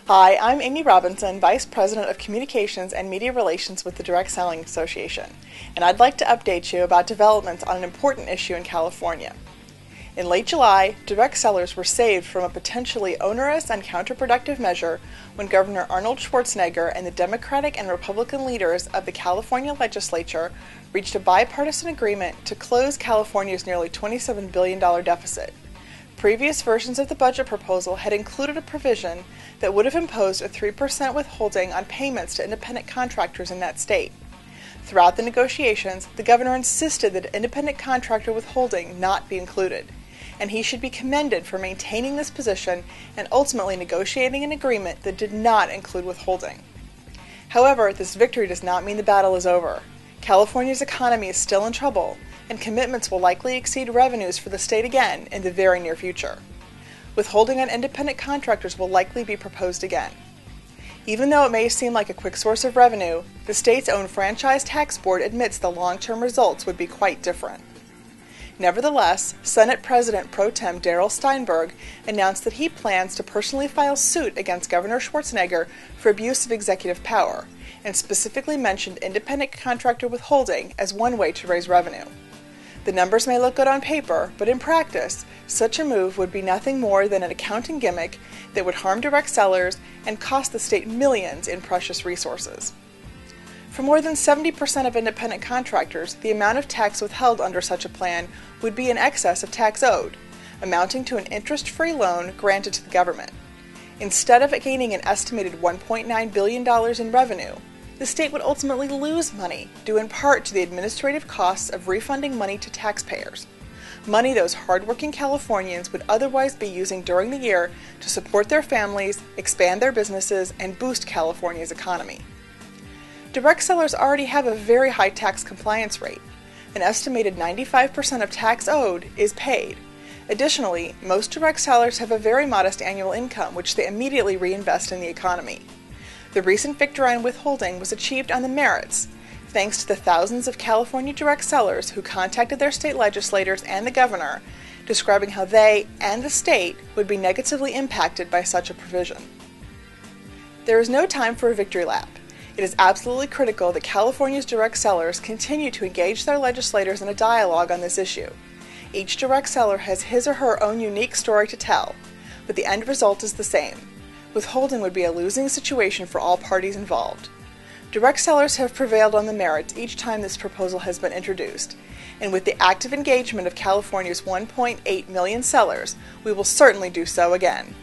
Hi, I'm Amy Robinson, Vice President of Communications and Media Relations with the Direct Selling Association, and I'd like to update you about developments on an important issue in California. In late July, direct sellers were saved from a potentially onerous and counterproductive measure when Governor Arnold Schwarzenegger and the Democratic and Republican leaders of the California legislature reached a bipartisan agreement to close California's nearly $27 billion deficit. Previous versions of the budget proposal had included a provision that would have imposed a 3% withholding on payments to independent contractors in that state. Throughout the negotiations, the governor insisted that independent contractor withholding not be included, and he should be commended for maintaining this position and ultimately negotiating an agreement that did not include withholding. However, this victory does not mean the battle is over. California's economy is still in trouble, and commitments will likely exceed revenues for the state again in the very near future. Withholding on independent contractors will likely be proposed again. Even though it may seem like a quick source of revenue, the state's own franchise tax board admits the long-term results would be quite different. Nevertheless, Senate President Pro Tem Darrell Steinberg announced that he plans to personally file suit against Governor Schwarzenegger for abuse of executive power, and specifically mentioned independent contractor withholding as one way to raise revenue. The numbers may look good on paper, but in practice, such a move would be nothing more than an accounting gimmick that would harm direct sellers and cost the state millions in precious resources. For more than 70% of independent contractors, the amount of tax withheld under such a plan would be in excess of tax owed, amounting to an interest-free loan granted to the government. Instead of gaining an estimated $1.9 billion in revenue, the state would ultimately lose money, due in part to the administrative costs of refunding money to taxpayers, money those hardworking Californians would otherwise be using during the year to support their families, expand their businesses, and boost California's economy. Direct sellers already have a very high tax compliance rate. An estimated 95% of tax owed is paid. Additionally, most direct sellers have a very modest annual income, which they immediately reinvest in the economy. The recent victory on withholding was achieved on the merits, thanks to the thousands of California direct sellers who contacted their state legislators and the governor, describing how they and the state would be negatively impacted by such a provision. There is no time for a victory lap. It is absolutely critical that California's direct sellers continue to engage their legislators in a dialogue on this issue. Each direct seller has his or her own unique story to tell, but the end result is the same. Withholding would be a losing situation for all parties involved. Direct sellers have prevailed on the merits each time this proposal has been introduced, and with the active engagement of California's 1.8 million sellers, we will certainly do so again.